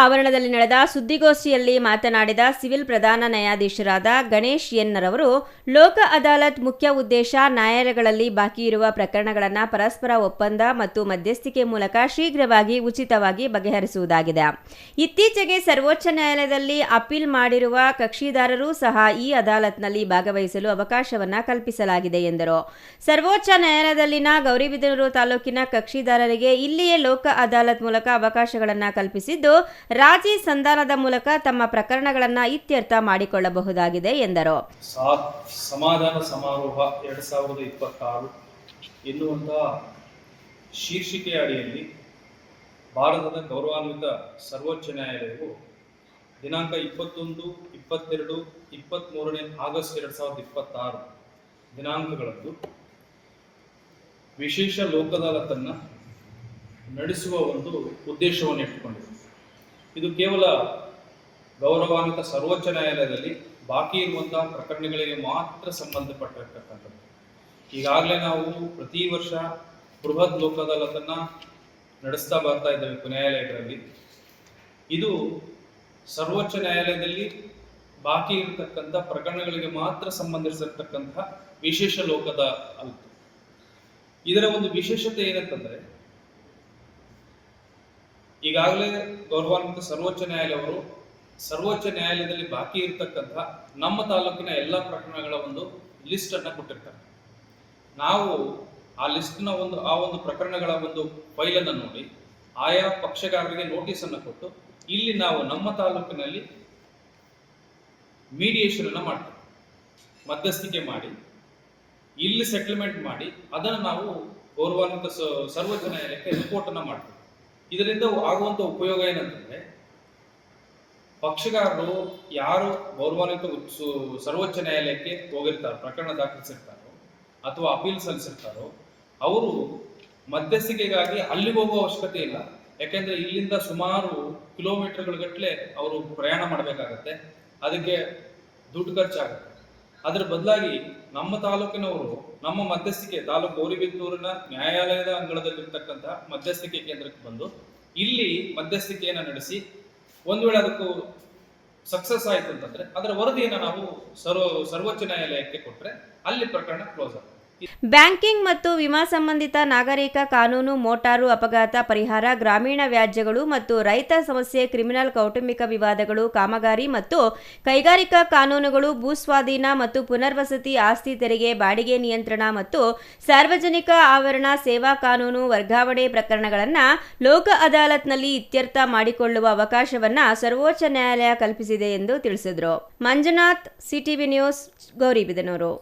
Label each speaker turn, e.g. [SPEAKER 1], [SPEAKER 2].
[SPEAKER 1] ಆವರಣದಲ್ಲಿ ನಡೆದ ಸುದ್ದಿಗೋಷ್ಠಿಯಲ್ಲಿ ಮಾತನಾಡಿದ ಸಿವಿಲ್ ಪ್ರಧಾನ ನ್ಯಾಯಾಧೀಶರಾದ ಗಣೇಶ್ ಎನ್ ರವರು, ಲೋಕ ಅದಾಲತ್ ಮುಖ್ಯ ಉದ್ದೇಶ ನ್ಯಾಯಾಲಯಗಳಲ್ಲಿ ಬಾಕಿ ಇರುವ ಪ್ರಕರಣಗಳನ್ನು ಪರಸ್ಪರ ಒಪ್ಪಂದ ಮತ್ತು ಮಧ್ಯಸ್ಥಿಕೆ ಮೂಲಕ ಶೀಘ್ರವಾಗಿ ಉಚಿತವಾಗಿ ಬಗೆಹರಿಸುವುದಾಗಿದೆ. ಇತ್ತೀಚೆಗೆ ಸರ್ವೋಚ್ಚ ನ್ಯಾಯಾಲಯದಲ್ಲಿ ಅಪೀಲ್ ಮಾಡಿರುವ ಕಕ್ಷಿದಾರರೂ ಸಹ ಈ ಅದಾಲತ್ನಲ್ಲಿ ಭಾಗವಹಿಸಲು ಅವಕಾಶವನ್ನು ಕಲ್ಪಿಸಲಾಗಿದೆ ಎಂದರು. ಸರ್ವೋಚ್ಚ ನ್ಯಾಯಾಲಯದಲ್ಲಿನ ಗೌರಿಬಿದನೂರು ತಾಲೂಕಿನ ಕಕ್ಷಿದಾರರಿಗೆ ಇಲ್ಲಿಯೇ ಲೋಕ ಅದಾಲತ್ ಮೂಲಕ ಅವಕಾಶಗಳನ್ನು ಕಲ್ಪಿಸಿದ್ದು, ರಾಜಿ ಸಂಧಾನದ ಮೂಲಕ ತಮ್ಮ ಪ್ರಕರಣಗಳನ್ನು ಇತ್ಯರ್ಥ ಮಾಡಿಕೊಳ್ಳಬಹುದಾಗಿದೆ ಎಂದರು.
[SPEAKER 2] ಸಮಾಧಾನ ಸಮಾರೋಹ 2026 ಎನ್ನುವಂತಹ ಶೀರ್ಷಿಕೆಯ ಅಡಿಯಲ್ಲಿ ಭಾರತದ ಗೌರವಾನ್ವಿತ ಸರ್ವೋಚ್ಚ ನ್ಯಾಯಾಲಯವು ದಿನಾಂಕ 21, 22, 23 ಆಗಸ್ಟ್ 2026 ದಿನಾಂಕಗಳಂದು ವಿಶೇಷ ಲೋಕ ಅದಾಲತನ್ನು ನಡೆಸುವ ಒಂದು ಉದ್ದೇಶವನ್ನು ಇಟ್ಟುಕೊಂಡಿದೆ. ಇದು ಕೇವಲ ಗೌರವಾನ್ವಿತ ಸರ್ವೋಚ್ಚ ನ್ಯಾಯಾಲಯದಲ್ಲಿ ಬಾಕಿ ಇರುವಂತಹ ಪ್ರಕರಣಗಳಿಗೆ ಮಾತ್ರ ಸಂಬಂಧಪಟ್ಟಿರ್ತಕ್ಕಂಥದ್ದು. ಈಗಾಗಲೇ ನಾವು ಪ್ರತಿ ವರ್ಷ ಬೃಹತ್ ಲೋಕ ಅದಾಲತನ್ನು ನಡೆಸ್ತಾ ಬರ್ತಾ ಇದ್ದೇವೆ ನ್ಯಾಯಾಲಯಗಳಲ್ಲಿ. ಇದು ಸರ್ವೋಚ್ಚ ನ್ಯಾಯಾಲಯದಲ್ಲಿ ಬಾಕಿ ಇರತಕ್ಕಂಥ ಪ್ರಕರಣಗಳಿಗೆ ಮಾತ್ರ ಸಂಬಂಧಿಸಿರ್ತಕ್ಕಂತಹ ವಿಶೇಷ ಲೋಕ ಅದಾಲತ್. ಇದರ ಒಂದು ವಿಶೇಷತೆ ಏನಂತಂದ್ರೆ, ಈಗಾಗಲೇ ಗೌರವಾನ್ವಿತ ಸರ್ವೋಚ್ಚ ನ್ಯಾಯಾಲಯವರು ಸರ್ವೋಚ್ಚ ನ್ಯಾಯಾಲಯದಲ್ಲಿ ಬಾಕಿ ಇರತಕ್ಕಂಥ ನಮ್ಮ ತಾಲೂಕಿನ ಎಲ್ಲ ಪ್ರಕರಣಗಳ ಒಂದು ಲಿಸ್ಟ್ ಅನ್ನ ಕೊಟ್ಟಿರ್ತಾರೆ. ನಾವು ಆ ಲಿಸ್ಟ್ನ ಆ ಒಂದು ಪ್ರಕರಣಗಳ ಒಂದು ಫೈಲನ್ನು ನೋಡಿ ಆಯಾ ಪಕ್ಷಗಾರರಿಗೆ ನೋಟಿಸ್ ಅನ್ನು ಕೊಟ್ಟು ಇಲ್ಲಿ ನಾವು ನಮ್ಮ ತಾಲೂಕಿನಲ್ಲಿ ಮೀಡಿಯೇಷನ್ ಅನ್ನ ಮಾಡ್ತೀವಿ, ಮಧ್ಯಸ್ಥಿಕೆ ಮಾಡಿ ಇಲ್ಲಿ ಸೆಟಲ್ಮೆಂಟ್ ಮಾಡಿ ಅದನ್ನು ನಾವು ಗೌರವಾನ್ವಿತ ಸರ್ವೋಚ್ಚ ನ್ಯಾಯಾಲಯಕ್ಕೆ ರಿಪೋರ್ಟ್ ಅನ್ನ ಮಾಡ್ತೀವಿ. ಇದರಿಂದ ಆಗುವಂತ ಉಪಯೋಗ ಏನಂತಂದ್ರೆ, ಪಕ್ಷಗಾರರು ಯಾರು ಗೌರವಾನ್ವಿತ ಸರ್ವೋಚ್ಚ ನ್ಯಾಯಾಲಯಕ್ಕೆ ಹೋಗಿರ್ತಾರೋ, ಪ್ರಕರಣ ದಾಖಲಿಸಿರ್ತಾರೋ ಅಥವಾ ಅಪೀಲ್ ಸಲ್ಲಿಸಿರ್ತಾರೋ, ಅವರು ಮಧ್ಯಸ್ಥಿಕೆಗಾಗಿ ಅಲ್ಲಿಗೆ ಹೋಗುವ ಅವಶ್ಯಕತೆ ಇಲ್ಲ. ಯಾಕೆಂದ್ರೆ ಇಲ್ಲಿಂದ ಸುಮಾರು ಕಿಲೋಮೀಟರ್ಗಳ ಗಟ್ಟಲೆ ಅವರು ಪ್ರಯಾಣ ಮಾಡಬೇಕಾಗತ್ತೆ, ಅದಕ್ಕೆ ದುಡ್ಡು ಖರ್ಚಾಗುತ್ತೆ. ಅದರ ಬದಲಾಗಿ ನಮ್ಮ ತಾಲೂಕಿನವರು ನಮ್ಮ ಮಧ್ಯಸ್ಥಿಕೆ ತಾಲೂಕು ಗೌರಿಬಿದನೂರಿನ ನ್ಯಾಯಾಲಯದ ಅಂಗಳದಲ್ಲಿರ್ತಕ್ಕಂಥ ಮಧ್ಯಸ್ಥಿಕೆ ಕೇಂದ್ರಕ್ಕೆ ಬಂದು ಇಲ್ಲಿ ಮಧ್ಯಸ್ಥಿಕೆಯನ್ನು ನಡೆಸಿ ಒಂದು ವೇಳೆ ಅದಕ್ಕೂ ಸಕ್ಸಸ್ ಆಯ್ತು ಅಂತಂದ್ರೆ ಅದರ ವರದಿಯನ್ನು ನಾವು ಸರ್ವೋಚ್ಚ ನ್ಯಾಯಾಲಯಕ್ಕೆ ಕೊಟ್ಟರೆ ಅಲ್ಲಿ ಪ್ರಕರಣ ಕ್ಲೋಸ್ ಆಗುತ್ತೆ.
[SPEAKER 1] ಬ್ಯಾಂಕಿಂಗ್ ಮತ್ತು ವಿಮಾ ಸಂಬಂಧಿತ ನಾಗರಿಕ ಕಾನೂನು, ಮೋಟಾರು ಅಪಘಾತ ಪರಿಹಾರ, ಗ್ರಾಮೀಣ ವ್ಯಾಜ್ಯಗಳು ಮತ್ತು ರೈತ ಸಮಸ್ಯೆ, ಕ್ರಿಮಿನಲ್ ಕೌಟುಂಬಿಕ ವಿವಾದಗಳು, ಕಾಮಗಾರಿ ಮತ್ತು ಕೈಗಾರಿಕಾ ಕಾನೂನುಗಳು, ಭೂಸ್ವಾಧೀನ ಮತ್ತು ಪುನರ್ವಸತಿ, ಆಸ್ತಿ ತೆರಿಗೆ, ಬಾಡಿಗೆ ನಿಯಂತ್ರಣ ಮತ್ತು ಸಾರ್ವಜನಿಕ ಆವರಣ ಸೇವಾ ಕಾನೂನು, ವರ್ಗಾವಣೆ ಪ್ರಕರಣಗಳನ್ನು ಲೋಕ ಅದಾಲತ್ನಲ್ಲಿ ಇತ್ಯರ್ಥ ಮಾಡಿಕೊಳ್ಳುವ ಅವಕಾಶವನ್ನು ಸರ್ವೋಚ್ಚ ನ್ಯಾಯಾಲಯ ಕಲ್ಪಿಸಿದೆ ಎಂದು ತಿಳಿಸಿದರು. Manjunath, CTV news, Gauribidanur.